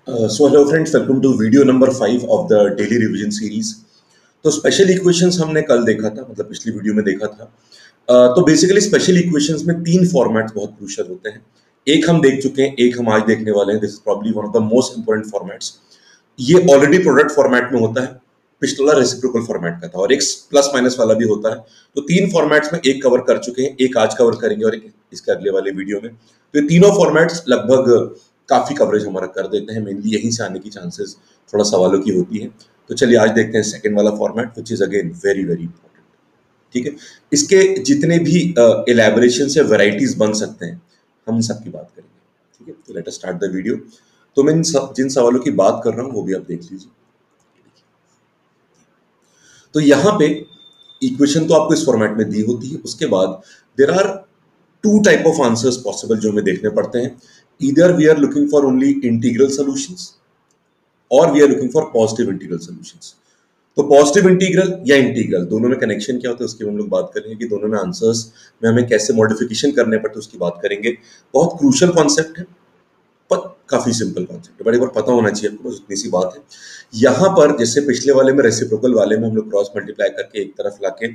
So hello friends, welcome to video number 5 of the daily revision series. तो special equations हमने कल देखा था, मतलब पिछली वीडियो में देखा था। तो बेसिकली स्पेशल इक्वेशंस में तीन फॉर्मेट्स बहुत क्रूशियल होते हैं। एक हम देख चुके हैं, एक हम आज देखने वाले हैं। This is probably one of the most important formats. ये ऑलरेडी प्रोडक्ट फॉर्मेट में होता है, पिछला रेसिप्रोकल फॉर्मेट का था, और एक प्लस माइनस वाला भी होता है। तो तीन फॉर्मेट्स में एक कवर कर चुके हैं, एक आज कवर करेंगे और एक इसके अगले वाले वीडियो में। तो ये तीनों फॉर्मेट्स लगभग काफी कवरेज हमारा कर देते हैं। मेनली यहीं से आने की चांसेस थोड़ा सवालों की होती है। तो चलिए आज देखते हैं सेकंड वाला format, which is again very very important. ठीक है, इसके जितने भी एलैबोरेशन से वेराइटीज बन सकते हैं, हम सबकी बात करेंगे। ठीक है, तो let us start the video. तो मैं जिन सवालों की बात कर रहा हूं वो भी आप देख लीजिए। तो यहां पे इक्वेशन तो आपको इस फॉर्मेट में दी होती है। उसके बाद there are two type of answers possible जो हमें देखने पड़ते हैं। इधर we are looking for only integral solutions और we are looking for positive integral solutions. तो पॉजिटिव इंटीग्रल या इंटीग्रल दोनों में कनेक्शन क्या होता है उसकी हम लोग बात करेंगे, कि दोनों में आंसर्स में हमें कैसे मॉडिफिकेशन करने पड़ते उसकी बात करेंगे। बहुत क्रूशियल कॉन्सेप्ट है, पर काफी सिंपल कॉन्सेप्ट है, बड़े बार पता होना चाहिए आपको, बस इतनी सी बात है। यहाँ पर जैसे पिछले वाले में रेसिप्रोकल वाले में हम लोग क्रॉस मल्टीप्लाई करके एक तरफ लाके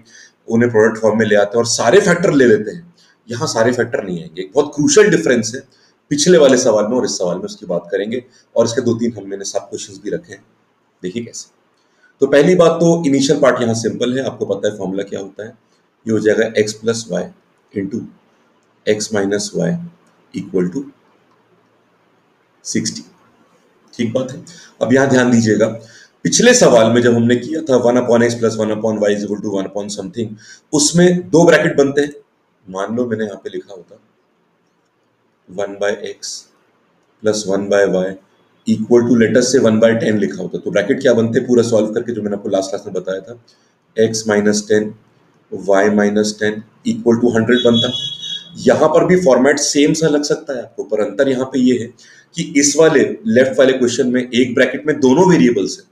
उन्हें प्रोडक्ट फॉर्म में ले आते हैं और सारे फैक्टर ले लेते हैं। यहाँ सारे फैक्टर नहीं आएंगे, एक बहुत क्रूशियल डिफरेंस है पिछले वाले सवाल में और इस सवाल में, उसकी बात करेंगे। और इसके दो तीन हमने सब क्वेश्चंस भी रखे हैं, देखिए कैसे। तो पहली बात तो इनिशियल पार्ट यहाँ सिंपल है, आपको पता है फॉर्मूला क्या होता है। ये हो जाएगा x plus y into x minus y equal to 60। ठीक बात है। अब यहां ध्यान दीजिएगा, पिछले सवाल में जब हमने किया था 1/x plus 1/y is equal to 1 something, उसमें दो ब्रैकेट बनते हैं। मान लो मैंने यहां पे लिखा होता 1/x plus 1/y equal to let's say 1/10 लिखा होता, तो ब्रैकेट क्या बनते पूरा सॉल्व करके, जो मैंने आपको लास्ट क्लास में बताया था, x minus 10 y minus 10 equal to 100 बनता। यहां पर भी फॉर्मेट सेम सा लग सकता है आपको, पर अंतर यहां पे ये है कि इस वाले लेफ्ट वाले क्वेश्चन में एक ब्रैकेट में दोनों वेरिएबल्स है,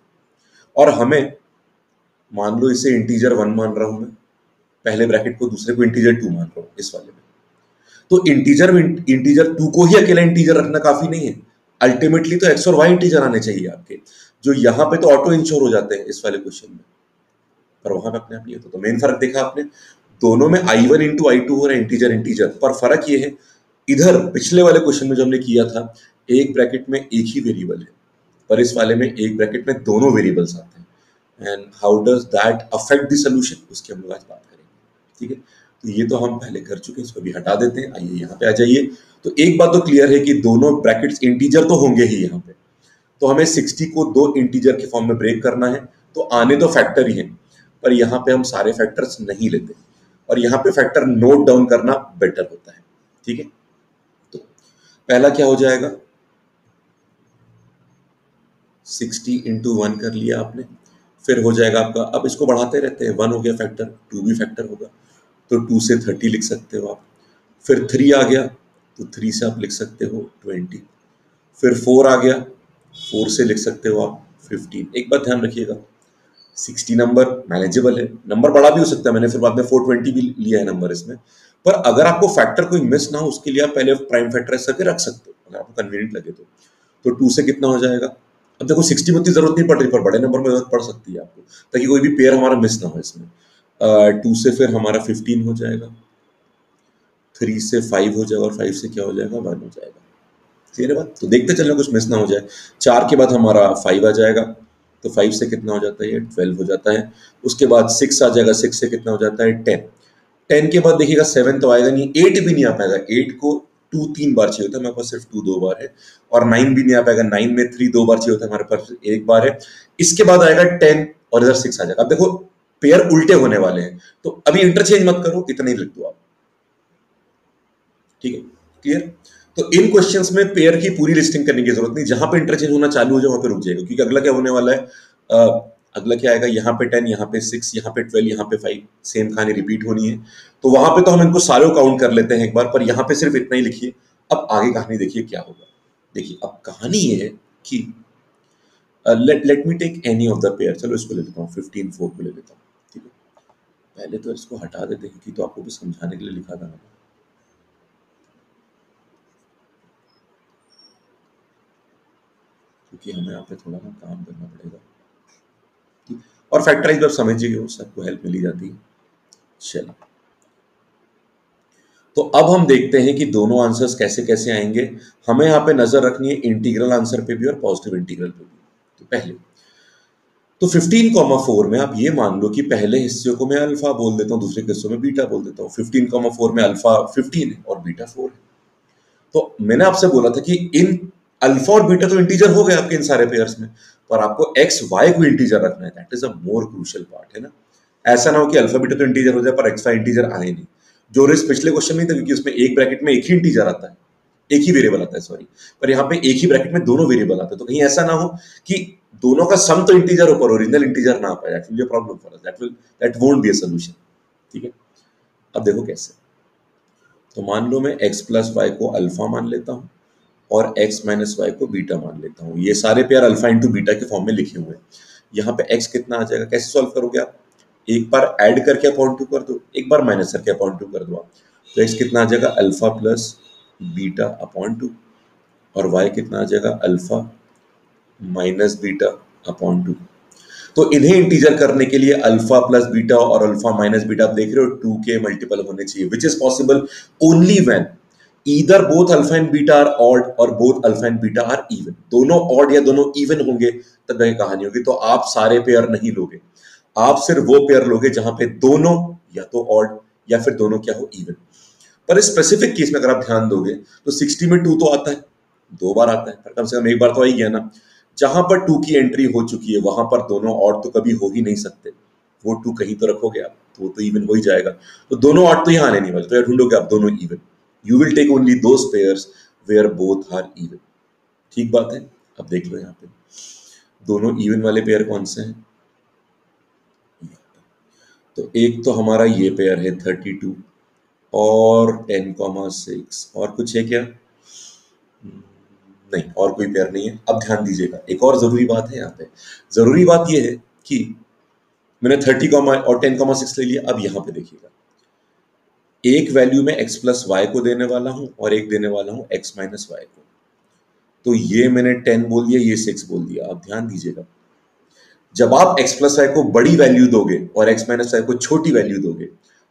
और हमें मान लो इसे इंटीजर 1 मान रहा हूं मैं, पहले ब्रैकेट को, दूसरे को इंटीजर 2 मान रहा हूं इस वाले में। तो इंटीजर 2 को ही अकेला इंटीजर रखना काफी नहीं है, अल्टीमेटली तो एक्स और वाई इंटीजर आने चाहिए आपके, जो यहां पे तो ऑटो इंश्योर हो जाते हैं इस वाले क्वेश्चन में, पर वहां पे अपने आप नहीं होता। तो मेन फर्क देखा आपने, दोनों में i1 इंटू आई टू हो रहा है, इंटीजर इंटीजर, पर फर्क ये है इधर पिछले वाले क्वेश्चन में जो हमने किया था एक ब्रैकेट में एक ही वेरिएबल है, पर इस वाले में एक ब्रैकेट में दोनों वेरिएबल्स आते हैं। And how does that affect the solution, उसकी हम लोग आज बात करेंगे। ठीक है, तो ये तो हम पहले कर चुके हैं, इसको भी हटा देते हैं। आइए यहाँ पे आ जाइए। तो एक बात तो क्लियर है कि दोनों ब्रैकेट्स इंटीजर तो होंगे ही यहाँ पे, तो हमें 60 को दो इंटीजर के फॉर्म में ब्रेक करना है, तो आने तो फैक्टर ही है, पर यहाँ पे हम सारे फैक्टर्स नहीं लेते, और यहाँ पे फैक्टर नोट डाउन करना बेटर होता है। ठीक है, तो पहला क्या हो जाएगा, 60 इंटू 1 कर लिया आपने, फिर हो जाएगा आपका, अब इसको बढ़ाते रहते हैं, 1 हो गया फैक्टर, 2 भी फैक्टर होगा, तो 2 से 30 लिख सकते हो आप। फिर 3 आ गया, तो 3 से आप लिख सकते हो 20। फिर 4 आ गया, 4 से लिख सकते हो आप 15। एक बात ध्यान रखिएगा, 60 नंबर मैनेजेबल है, नंबर बड़ा भी हो सकता है, मैंने फिर बाद में 420 भी लिया है नंबर इसमें। पर अगर आपको फैक्टर कोई मिस ना हो, उसके लिए आप पहले प्राइम फैक्टर करके रख सकते हो, अगर आपको कन्वीनियंट लगे तो 2 से कितना हो जाएगा। अब देखो 60 में उतनी जरूरत नहीं पड़ रही, पर बड़े नंबर में जरूरत पड़ सकती है आपको, ताकि कोई भी पेयर हमारा मिस ना हो इसमें। 2 से फिर हमारा 15 हो जाएगा, 3 से 5 हो जाएगा, और 5 से क्या हो जाएगा, 1 हो जाएगा। क्लियर है बात, तो देखते चलना कुछ मिस ना हो जाए। 4 के बाद हमारा 5 आ जाएगा, तो 5 से कितना हो जाता है, ये 12 हो जाता है। उसके बाद 6 आ जाएगा, 6 से कितना हो जाता है, 10। 10 के बाद देखिएगा 7 तो आएगा नहीं, 8 भी नहीं आ पाएगा, 8 को 2 3 बार चाहिए होता है, हमारे पास सिर्फ 2 2 बार है। और 9 भी नहीं आ पाएगा, 9 में 3 2 बार चाहिए होता है, हमारे पास एक बार है। इसके बाद आएगा 10 और इधर 6 आ जाएगा। अब देखो पेयर उल्टे होने वाले हैं, तो अभी इंटरचेंज मत करो, इतना ही लिख दो आप। ठीक है, क्लियर। तो इन क्वेश्चंस में पेयर की पूरी लिस्टिंग करने की जरूरत नहीं, जहां पे इंटरचेंज होना चालू हो जाए वहां पे रुक जाएगा, क्योंकि अगला क्या होने वाला है, अगला क्या आएगा, यहाँ पे 10, यहाँ पे 6, यहाँ पे 12, यहाँ पे 5, सेम कहानी रिपीट होनी है। तो वहां पे तो हम इनको सारे काउंट कर लेते हैं एक बार, पर यहाँ पे सिर्फ इतना ही लिखिए। अब आगे कहानी देखिए क्या होगा। देखिए अब कहानी ये है कि let me take any of the pair, चलो इसको ले लेता हूँ, 15 4 को ले लेता हूँ। ठीक है, पहले तो इसको हटा देते हैं, कि तो आपको भी समझाने के लिए लिखा था मैंने। क्योंकि हमें यहाँ पे थोड़ा ना काम करना पड़ेगा, ठीक। और फैक्टराइज आप समझिए हो, सबको हेल्प मिली जाती है। चलो, तो अब हम देखते हैं कि दोनों आंसर्स कैसे कैसे आएंगे। हमें यहाँ पे नजर रखनी है इंटीग्रल आंसर पे भी और पॉजिटिव इंटीग्रल पे भी। तो पहले तो 15,4 में आप ये मान लो कि पहले हिस्से को मैं अल्फा बोल देता हूँ, दूसरे हिस्से में बीटा बोल देता हूँ। 15,4 में अल्फा 15 है और बीटा 4 है। तो मैंने आपसे बोला था कि इन अल्फा और बीटा तो इंटीजर हो गए आपके इन सारे पेयर्स में, पर आपको एक्स वाई को इंटीजर रखना है। That is a more crucial part, है ना। ऐसा ना हो कि अल्फा बीटा तो इंटीजर हो जाए पर एक्स वाई इंटीजर आए नहीं, जो रिस्क पिछले क्वेश्चन में था, क्योंकि उसमें एक ब्रैकेट में एक ही इंटीजर आता है, एक ही वेरिएबल आता है, सॉरी। पर यहाँ पे एक ही ब्रैकेट में दोनों वेरिएबल आते हैं, तो कहीं ऐसा ना हो कि दोनों का सम तो इंटीजर हो पर ओरिजिनल इंटीजर ना आ पाए। That will be a problem for us, that won't be a solution, ठीक है। अब देखो कैसे। तो मान लो मैं x प्लस वाई को अल्फा मान लेता हूँ और x माइनस वाई को बीटा मान लेता हूँ। ये सारे पेयर अल्फा इंटू बीटा के फॉर्म में लिखे हुए हैं। यहाँ पे x कितना आ जाएगा, कैसे सॉल्व करोगे आप? एक बार ऐड करके अपॉन टू कर दो, एक बार माइनस करके अपॉन टू कर दो आप। तो x कितना आ जाएगा, alpha plus beta upon two, और y कितना आ जाएगा, alpha minus beta upon two. तो इन्हें इंटीजर करने के लिए अल्फा प्लस बीटा और अल्फा माइनस बीटा आप देख रहे हो 2 के मल्टीपल होने चाहिए, which is possible only when either both alpha and beta are odd और both alpha and beta are even. दोनों ऑड या दोनों इवन होंगे तब यह कहानी होगी। तो आप सारे पेयर नहीं लोगे, आप सिर्फ वो पेयर लोगे जहां पे दोनों या तो ऑड या फिर दोनों क्या हो, इवन। पर इस स्पेसिफिक केस में अगर आप ध्यान दोगे तो 60 में 2 तो आता है, 2 बार आता है, पर कम से कम एक बार तो आ ही गया ना। जहां पर 2 की एंट्री हो चुकी है वहां पर दोनों ऑड तो कभी हो ही नहीं सकते। वो 2 कहीं तो रखोगे आप, तो वो तो इवन हो ही जाएगा। तो दोनों ऑड तो यहां आने नहीं वाले, तो यार ढूंढोगे आप दोनों even. You will take only those pairs where both are even, ठीक बात है। अब देख लो यहाँ पे दोनों इवन वाले पेयर कौन से हैं। तो एक तो हमारा ये पेयर है 32 और 10,6, और कुछ है क्या? नहीं, और कोई पेयर नहीं है। अब ध्यान दीजिएगा, एक और जरूरी बात है यहाँ पे। जरूरी बात ये है कि मैंने 30 और 10,6 ले लिया। अब यहाँ पे देखिएगा, एक वैल्यू में x प्लस वाई को देने वाला हूं और एक देने वाला हूं x माइनस वाई को। तो ये मैंने 10 बोल दिया, ये 6 बोल दिया। अब ध्यान दीजिएगा, जब आप x प्लस वाई को बड़ी वैल्यू दोगे और x माइनस वाई को छोटी वैल्यू दोगे,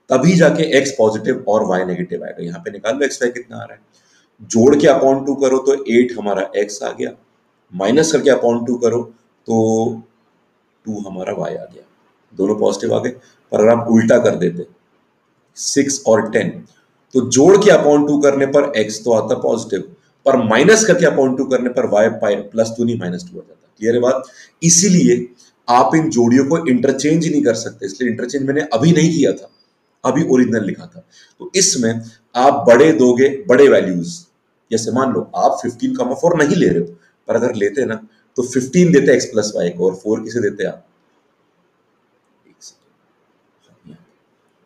तभी जाके x पॉजिटिव और y नेगेटिव आएगा। यहाँ पे निकाल लो x वाई कितना आ रहा है, जोड़ के अपॉन 2 करो तो 8 हमारा x आ गया, माइनस करके अपॉन 2 करो तो 2 हमारा y आ गया। दोनों पॉजिटिव आ गए। पर अगर आप उल्टा कर देते 6 और 10, तो जोड़ के अपॉन 2 करने पर x तो आता पॉजिटिव, पर माइनस करके अपॉन 2 करने पर y प्लस 2 नहीं माइनस 2 आ जाता। क्लियर है बात? इसीलिए आप इन जोड़ियों को इंटरचेंज नहीं कर सकते, इसलिए इंटरचेंज मैंने अभी नहीं किया था, अभी ओरिजिनल लिखा था। तो इसमें आप बड़े दोगे बड़े वैल्यूज, जैसे मान लो आप 15,4 नहीं ले रहे हो, पर अगर लेते ना तो 15 देते x प्लस वाई को और 4 किसे देते आप,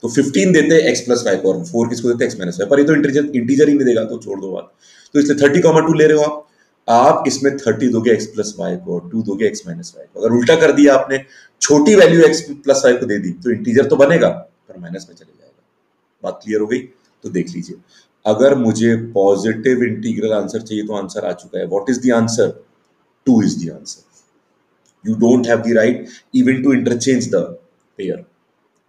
तो 15 देते हैं x प्लस वाई को और 4 किसको देते हैं x माइनस वाई। पर ये तो इंटीजर ही नहीं देगा, तो छोड़ दो बात। तो इसलिए 30,2 ले रहे हो आप इसमें 30 दोगे x प्लस वाई को और 2 दोगे x माइनस वाई को। अगर उल्टा कर दिया आपने, छोटी वैल्यू x प्लस वाई को दे दी, तो इंटीजर तो बनेगा पर माइनस में चले जाएगा। बात क्लियर हो गई? तो देख लीजिए, अगर मुझे पॉजिटिव इंटीग्रल आंसर चाहिए तो आंसर आ चुका है। What is the answer? 2 is the answer. You don't have the right even to interchange the pair,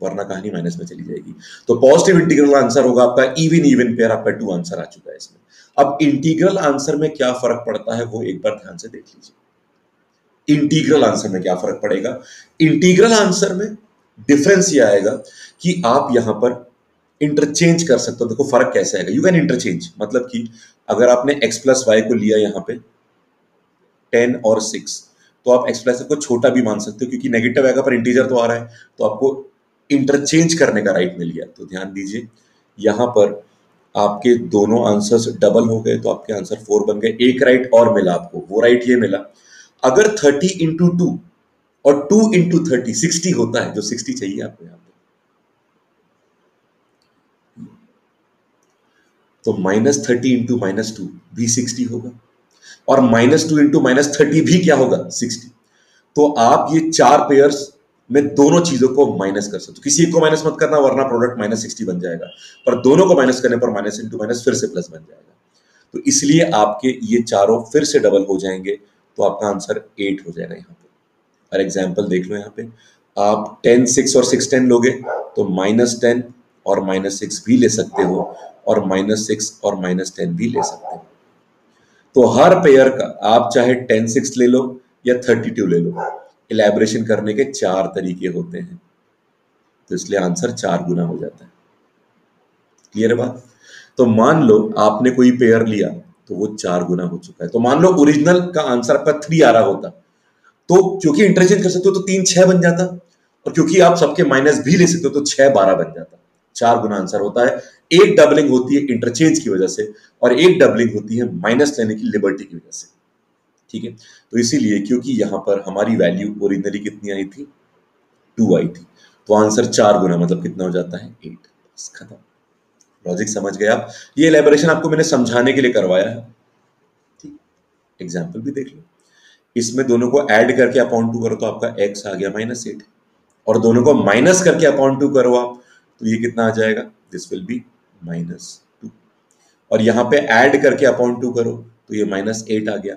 वरना कहानी माइनस में चली जाएगी। तो पॉजिटिव इंटीग्रल आंसर होगा आपका इवन इवन पेयर, आपका 2 आंसर आ चुका है इसमें। अब इंटीग्रल आंसर में क्या फर्क पड़ता है वो एक बार ध्यान से देख लीजिए। इंटीग्रल आंसर में क्या फर्क पड़ेगा? इंटीग्रल आंसर में डिफरेंस ये आएगा कि आप यहां पर इंटरचेंज कर सकते हो। देखो फर्क कैसे आएगा, यू कैन इंटरचेंज, मतलब कि अगर आपने x प्लस वाई को लिया यहां पे 10 और 6, तो आप x प्लस को छोटा भी मान सकते हो, क्योंकि नेगेटिव आएगा पर इंटीजर तो आ रहा है, तो आपको इंटरचेंज करने का राइट मिल गया। तो ध्यान दीजिए, यहां पर आपके दोनों आंसर्स डबल हो गए, तो आपके आंसर 4 बन गए। एक राइट और मिला आपको, वो राइट ये मिला, अगर 30 इंटू 2 और 2 इंटू 30 60 होता है, जो 60 चाहिए आपको यहां पे, तो -30 इंटू -2 भी 60 होगा, और -2 इंटू -30 भी क्या होगा, 60। तो आप ये 4 पेयर्स में दोनों चीजों को माइनस कर सकते हो। किसी एक को माइनस मत करना, वरना प्रोडक्ट -60 बन जाएगा, पर दोनों को माइनस करने पर माइनस इंटू माइनस फिर से प्लस बन जाएगा। तो इसलिए आपके ये चारों फिर से डबल हो जाएंगे, तो आपका आंसर 8 हो जाएगा यहाँ पे। और एग्जाम्पल देख लो यहाँ पे, आप 10 6 और 6 10 लोगे तो -10 और -6 भी ले सकते हो, और -6 और -10 भी ले सकते हो। तो हर पेयर का आप चाहे 10 6 ले लो या 32 ले लो, इलेबोरेशन करने के 4 तरीके होते हैं, तो इसलिए आंसर 4 गुना हो जाता है। क्लियर है बात? तो मान लो आपने कोई पेयर लिया तो वो 4 गुना हो चुका है। तो मान लो ओरिजिनल का आंसर आपका 3 आ रहा होता, तो क्योंकि इंटरचेंज कर सकते हो तो 3 6 बन जाता, और क्योंकि आप सबके माइनस भी ले सकते हो तो 6 12 बन जाता। 4 गुना आंसर होता है। एक डबलिंग होती है इंटरचेंज की वजह से, और एक डबलिंग होती है माइनस लेने की लिबर्टी की वजह से। ठीक है, तो इसीलिए क्योंकि यहां पर हमारी वैल्यू ओरिजिनली कितनी आई थी, 2 आई थी, तो आंसर 4 गुना मतलब कितना हो जाता है, 8। खत्म। लॉजिक समझ गए आप? ये एलेबोरेशन आपको मैंने समझाने के लिए करवाया है। ठीक, एग्जाम्पल भी देख लो। इसमें दोनों को ऐड करके अपॉन 2 करो तो आपका x आ गया -8, और दोनों को माइनस करके अपॉन 2 करो आप तो ये कितना आ जाएगा, दिस विल बी -2। और यहाँ पे ऐड करके अपॉन 2 करो तो ये -8 आ गया,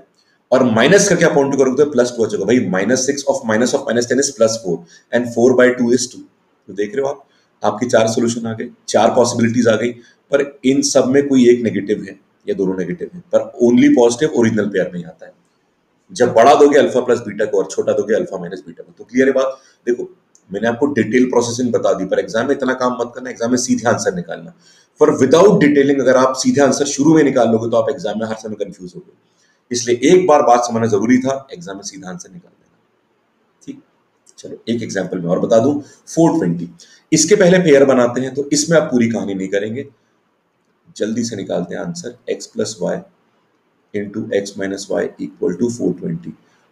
और माइनस करके अपॉन 2 करोगे तो +2 आ जाएगा। भाई -6 ऑफ -10 इज +4 एंड 4/2 इज 2। तो देख रहे हो आप, आपकी 4 सोल्यूशन आ गए, 4 पॉसिबिलिटीज आ गई, पर इन सब में कोई एक नेगेटिव है या दोनों नेगेटिव है, पर ओनली पॉजिटिव ओरिजिनल पेयर में आता है। जब बड़ा दोगे अल्फा प्लस बीटा को और छोटा दोगे अल्फा माइनस बीटा को। तो क्लियर है बात? देखो, मैंने आपको डिटेल प्रोसेसिंग बता दी, पर एग्जाम में इतना काम मत करना, एग्जाम में सीधे आंसर निकालना। फॉर विदाउट डिटेलिंग अगर आप सीधे आंसर शुरू में निकाल लोगे तो आप एग्जाम में हर समय कंफ्यूज होगे। इसलिए एक बार बात समझना जरूरी था, एग्जाम में सीधा आंसर निकाल देना। ठीक, चलो एक एग्जाम्पल में और बता दूं, 420। इसके पहले पेयर बनाते हैं, तो इसमें आप पूरी कहानी नहीं करेंगे, जल्दी से निकालते हैं answer. x + y into x - y equal to 420।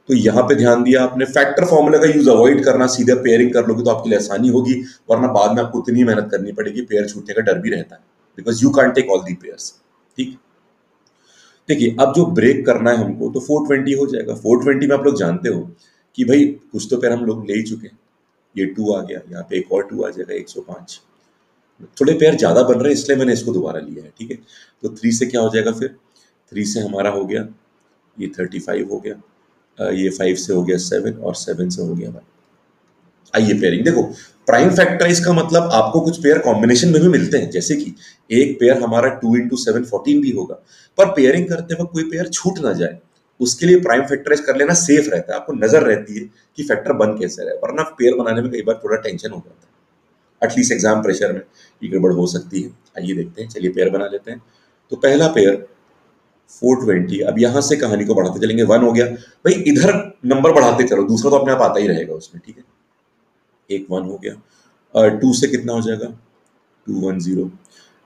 तो यहां पे ध्यान दिया आपने, फैक्टर फॉर्मूला का यूज अवॉइड करना, सीधे पेयरिंग कर लोगे तो आपके लिए आसानी होगी, वरना बाद में आपको उतनी मेहनत करनी पड़ेगी, पेयर छूटने का डर भी रहता है, because you can't take all the pairs. ठीक, देखिए अब जो ब्रेक करना है हमको तो 420 हो जाएगा। 420 में आप लोग जानते हो कि भाई कुछ तो पेयर हम लोग ले ही चुके हैं, ये 2 आ गया, यहाँ पे एक और 2 आ जाएगा, 105। थोड़े पेयर ज्यादा बन रहे हैं इसलिए मैंने इसको दोबारा लिया है। ठीक है, तो 3 से क्या हो जाएगा, फिर 3 से हमारा हो गया ये 35 हो गया, ये 5 से हो गया 7, और 7 से हो गया 1। आइए पेयरिंग देखो, प्राइम फैक्टराइज का मतलब आपको कुछ पेयर कॉम्बिनेशन में भी मिलते हैं, जैसे कि एक पेयर हमारा 2 × 7 14 भी होगा, पर पेयरिंग करते वक्त कोई पेयर छूट ना जाए, उसके लिए प्राइम फैक्टराइज कर लेना सेफ रहता है। आपको नजर रहती है कि फैक्टर बन कैसे रहे, वरना पेयर बनाने में कई बार थोड़ा टेंशन हो जाता है, एटलीस्ट एग्जाम प्रेशर में ये गड़बड़ हो सकती है। आइए देखते हैं, चलिए पेयर बना लेते हैं। तो पहला पेयर 420, अब यहां से कहानी को बढ़ाते चलेंगे। 1 हो गया, भाई इधर नंबर बढ़ाते चलो, दूसरा तो अपने आप आता ही रहेगा उसमें। ठीक है, एक 1 हो गया, और 2 से कितना हो जाएगा, 210।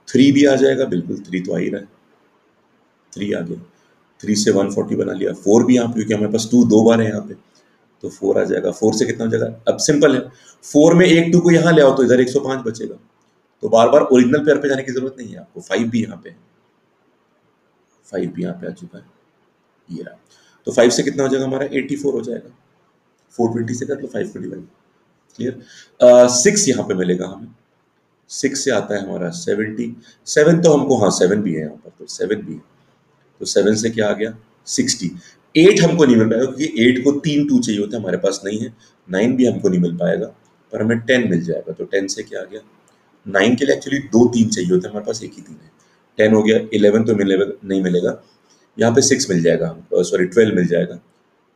3 भी आ जाएगा, बिल्कुल 3 तो आ ही रहा है, 3 आ गया। 3 से 140 बना लिया। 4 भी यहाँ पे, क्योंकि हमारे पास 2 2 बार है यहाँ पे, तो 4 आ जाएगा। 4 से कितना हो जाएगा, अब सिंपल है, 4 में एक 2 को यहाँ ले आओ तो इधर 105 बचेगा, तो बार बार ओरिजिनल पेयर पे जाने की जरूरत नहीं है आपको। 5 भी यहाँ पे है, 5 भी यहाँ पे आ चुका है, ये रहा। तो 5 से कितना हो जाएगा हमारा, 84 हो जाएगा। 420 से कर लो 525। क्लियर। 6 यहाँ पे मिलेगा हमें, 6 से आता है हमारा 70। 7 तो हमको, हाँ 7 भी है यहाँ पर, तो 7 भी है, तो 7 से क्या आ गया, 60। 8 हमको नहीं मिल पाएगा क्योंकि 8 को 3 2 चाहिए होता है, हमारे पास नहीं है। 9 भी हमको नहीं मिल पाएगा, पर हमें 10 मिल जाएगा। तो 10 से क्या आ गया, 9 के लिए एक्चुअली 2 3 चाहिए होते हैं, हमारे पास एक ही 3 है। 10 हो गया। 11 तो नहीं मिलेगा, यहाँ पे 6 मिल जाएगा, सॉरी 12 मिल जाएगा।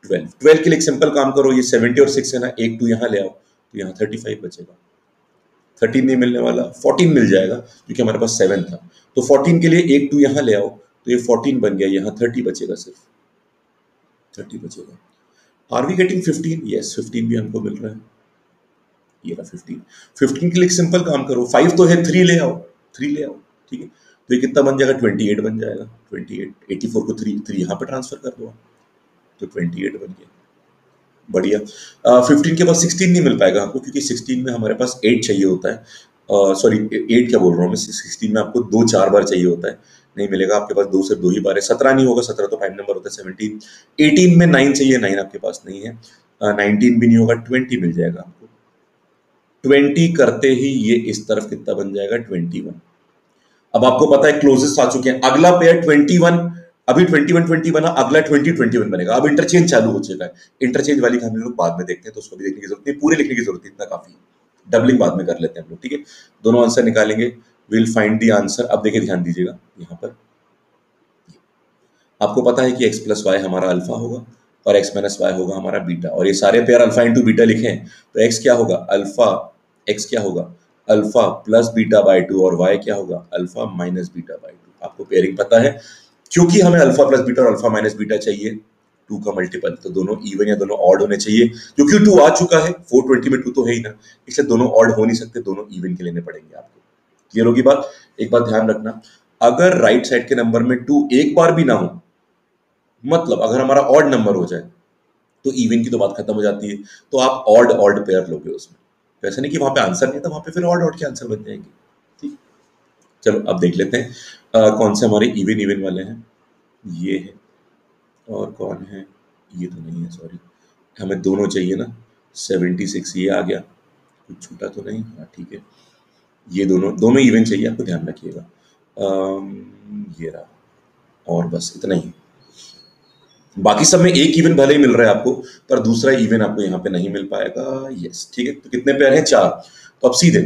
12 के लिए एक सिंपल काम करो, ये 70 और 6 है ना, एक 2 यहाँ ले आओ तो यहाँ 35 बचेगा। 13 नहीं मिलने वाला, 14 मिल जाएगा क्योंकि हमारे पास 7 था। तो 14 के लिए एक 2 यहाँ ले आओ तो ये 14 बन गया, यहाँ 30 बचेगा, सिर्फ 30 बचेगा। Are we getting 15? यस, 15 भी हमको मिल रहा है, ये रहा 15। 15 के लिए एक सिंपल काम करो, 5 तो है, 3 ले आओ, 3 ले आओ। ठीक है, तो ये कितना बन जाएगा, 28 बन जाएगा। 28, 84 को 3 यहाँ पे ट्रांसफर कर दो, तो 28 बन गया, बढ़िया। 15 के पास 16 नहीं मिल पाएगा आपको, क्योंकि 16 में हमारे पास 8 चाहिए होता है। सॉरी 8 क्या बोल रहा हूँ मैं, 16 में आपको 2 4 बार चाहिए होता है, नहीं मिलेगा आपके पास, 2 से 2 ही बार है। 17 नहीं होगा, 17 तो 5 नंबर होता है। 17, 18 में 9 चाहिए, 9 आपके पास नहीं है। 19 भी नहीं होगा, 20 मिल जाएगा आपको। 20 करते ही ये इस तरफ कितना बन जाएगा, 21। अब आपको पता है क्लोजेस्ट आ चुके हैं, अगला पेयर 21 अभी 21-20 बना, अगला 20-21 बनेगा। अब इंटरचेंज चालू हो चुका है। इंटरचेंज वाली हम लोग बाद में देखते हैं, तो उसको भी देखने की जरूरत नहीं, पूरे लिखने की जरूरत नहीं, इतना काफी है। डबलिंग बाद में कर लेते हैं हम लोग, ठीक है। दोनों आंसर निकालेंगे, विल फाइंड द आंसर। अब देखिए ध्यान दीजिएगा, यहाँ पर आपको पता है कि x प्लस वाई हमारा अल्फा होगा और x माइनस वाई होगा हमारा बीटा, और ये सारे पेयर अल्फा इंटू बीटा लिखे हैं, तो x क्या होगा अल्फा, x क्या होगा alpha plus beta by two, और y क्या होगा alpha minus beta by two. आपको पेयरिंग पता है, क्योंकि हमें अल्फा प्लस बीटा और अल्फा माइनस बीटा चाहिए, टू का मल्टीपल, तो दोनों इवन या दोनों ऑड होने चाहिए। क्योंकि टू आ चुका है 420 में, टू तो है ही ना, इसलिए दोनों ऑड हो नहीं सकते, दोनों इवन के लेने पड़ेंगे आपको। क्लियर होगी बात। एक बात ध्यान रखना, अगर राइट साइड के नंबर में टू एक बार भी ना हो, मतलब अगर हमारा ऑड नंबर हो जाए, तो इवन की तो बात खत्म हो जाती है, तो आप ऑड ऑड पेयर लोगे उसमें। तो ऐसा नहीं कि वहां पे आंसर नहीं था, वहां पे फिर ऑड ऑड के आंसर बन जाएंगे। ठीक, चलो अब देख लेते हैं कौन से हमारे इवन इवन वाले हैं। ये है, और कौन है, ये तो नहीं है, सॉरी, हमें दोनों चाहिए ना। 76 ये आ गया, कुछ छूटा तो नहीं, हाँ ठीक है। ये दोनों दोनों इवन चाहिए, आपको ध्यान रखिएगा। ये रहा, और बस इतना ही। बाकी सब में एक इवन भले ही मिल रहा है आपको, पर दूसरा इवन आपको यहाँ पे नहीं मिल पाएगा। यस, ठीक है। तो कितने पेयर हैं, 4। तो अब सीधे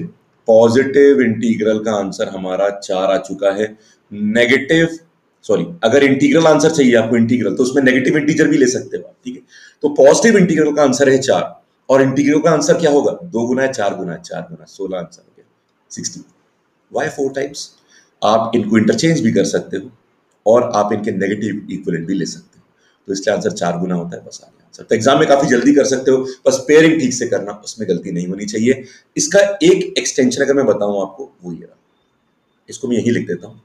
पॉजिटिव इंटीग्रल का आंसर हमारा 4 आ चुका है। नेगेटिव, सॉरी, अगर इंटीग्रल आंसर चाहिए आपको इंटीग्रल, तो उसमें नेगेटिव इंटीजर भी ले सकते हो आप, ठीक है। तो पॉजिटिव इंटीग्रल का आंसर है 4, और इंटीग्रल का आंसर क्या होगा, 2 गुना है, 4 गुना है, 4 गुना 16 आंसर हो गया 60। Y 4 times. आप इनको इंटरचेंज भी कर सकते हो, और आप इनके नेगेटिव इक्विवेलेंट भी ले सकते हो, तो इसलिए आंसर 4 गुना होता है, बस आ गया आंसर। तो एग्जाम में काफी जल्दी कर सकते हो, बस पेयरिंग ठीक से करना, उसमें गलती नहीं होनी चाहिए। इसका एक एक्सटेंशन अगर मैं बताऊं आपको, वो ये रहा, इसको मैं यही लिख देता हूं।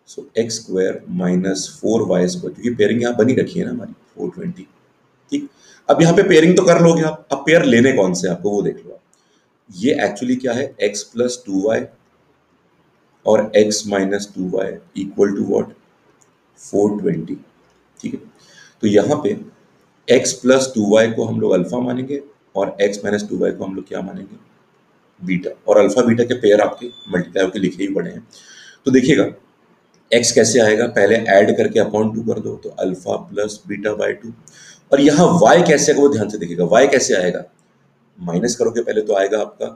So x square minus 4y square, क्योंकि पेयरिंग यहाँ बनी रखी है ना हमारी 420, ठीक। अब यहाँ पे पेयरिंग तो कर लोगे आप, अब पेयर लेने कौन से आपको वो देख लो आप। ये एक्चुअली क्या है, x प्लस 2y और x minus 2y equal to what, 420, ठीक है। तो यहाँ पे x प्लस 2y को हम लोग अल्फा मानेंगे, और x माइनस 2y को हम लोग क्या मानेंगे, बीटा। और अल्फा बीटा के पेयर आपके मल्टीप्लाई होकर लिखे ही पड़े हैं। तो देखिएगा x कैसे आएगा, पहले ऐड करके अपॉन 2 कर दो, तो अल्फा प्लस बीटा बाई 2। और यहाँ y कैसे आएगा वो ध्यान से देखिएगा, y कैसे आएगा, माइनस करोगे पहले तो आएगा आपका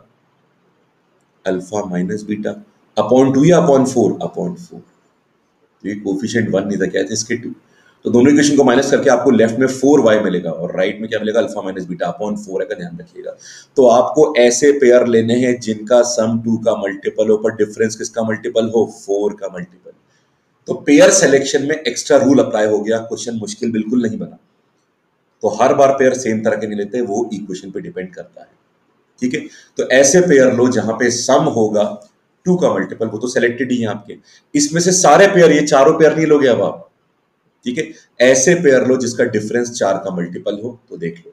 अल्फा माइनस बीटा, अपॉन 2 या अपॉन 4, अपॉन 4। तो ये कोफिशिएंट 1 नहीं था, क्या था इसके 2। तो दोनों इक्वेशन को माइनस करके आपको लेफ्ट में 4y मिलेगा, और राइट में क्या मिलेगा, अल्फा माइनस बीटा अपॉन 4 है, का ध्यान रखिएगा। तो आपको ऐसे पेयर लेने हैं जिनका सम 2 का मल्टीपल हो, पर डिफरेंस किसका मल्टीपल हो, 4 का मल्टीपल। तो पेयर सिलेक्शन में एक्स्ट्रा रूल अप्लाई हो गया, क्वेश्चन मुश्किल बिल्कुल नहीं बना। तो हर बार पेयर सेम तरह के नहीं लेते, वो इक्वेशन पे डिपेंड करता है, ठीक है। तो ऐसे पेयर लो जहां पे सम होगा 2 का मल्टीपल, वो तो सिलेक्टेड ही है आपके। इसमें से सारे पेयर, ये चारों पेयर नहीं लोगे अब आप, ठीक है। ऐसे पेयर लो जिसका डिफरेंस 4 का मल्टीपल हो, तो देख लो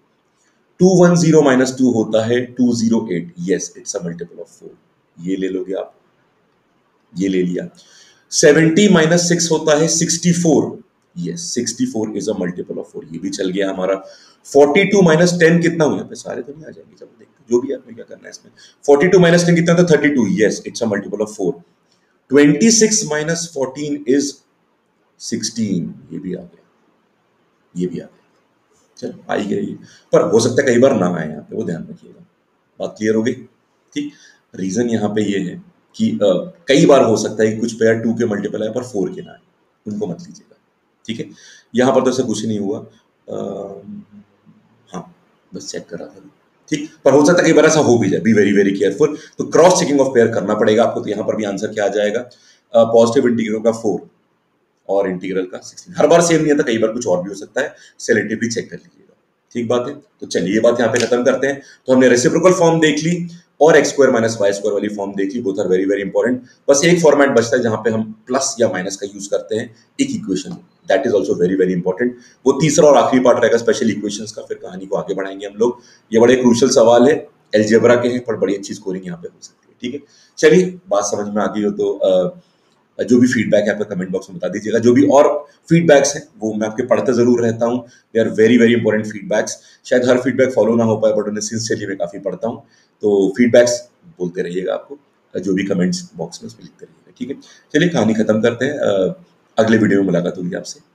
210 माइनस 2 होता है 208, yes it's a multiple of 4, ये ले लोगे आप, ये ले लिया। 70 माइनस 6 होता है 64, yes 64 is a multiple of 4, ये भी चल गया हमारा। 42 माइनस 10 कितना हुआ, यहाँ पे सारे तो नहीं आ जाएंगे, चलो देखते जो भी आपने क्या करना है इसमें। 42 माइनस 10 कितना था, 32, yes it's a multiple of 4। 26 minus 14 is 16, ये भी आ गया, ये भी आ गया। चलो आ ही गई, पर हो सकता है कई बार ना आए यहाँ पे, वो ध्यान रखिएगा। बात क्लियर हो गई, ठीक। रीजन यहाँ पे ये है कि कई बार हो सकता है कि कुछ पेयर 2 के मल्टीपल है पर 4 के ना आए, उनको मत लीजिएगा, ठीक है। यहाँ पर तो ऐसा कुछ नहीं हुआ, हाँ बस चेक कर रहा था, ठीक। पर हो सकता है कई बार ऐसा हो भी जाए, बी वेरी वेरी केयरफुल। तो क्रॉस चेकिंग ऑफ पेयर करना पड़ेगा आपको। तो यहाँ पर भी आंसर क्या आ जाएगा, पॉजिटिव इंटीग्रल का 4 और इंटीग्रल का 16। हर बार सेम नहीं आता, कई बार कुछ और भी हो सकता है, सेलेक्टिवली चेक कर लीजिएगा, ठीक बात है। तो चलिए ये बात यहाँ पे खत्म करते हैं। तो हमने रेसिप्रोकल फॉर्म देख ली और x square minus y square वाली फॉर्म देख ली, both are very very important. बस एक फॉर्मेट बचता है जहां पे हम प्लस या माइनस का यूज करते हैं एक equation, that is also very very important. वो तीसरा और आखिरी पार्ट रहेगा स्पेशल इक्वेशंस का, फिर कहानी को आगे बढ़ाएंगे हम लोग। ये बड़े क्रूशियल सवाल है, एलजेब्रा के हैं, पर बड़ी अच्छी स्कोरिंग यहाँ पे हो सकती है, ठीक है। चलिए बात समझ में आ गई हो तो जो भी फीडबैक है आपका कमेंट बॉक्स में बता दीजिएगा। जो भी और फीडबैक्स हैं वो मैं आपके पढ़ते जरूर रहता हूँ, they are very very important feedbacks. शायद हर फीडबैक फॉलो ना हो पाए, बट उन्हें सिंसियरली मैं काफी पढ़ता हूँ। तो फीडबैक्स बोलते रहिएगा, आपको जो भी कमेंट्स बॉक्स में उसमें लिखते रहिएगा, ठीक है। चलिए कहानी खत्म करते हैं। अगले वीडियो में मुलाकात होगी आपसे।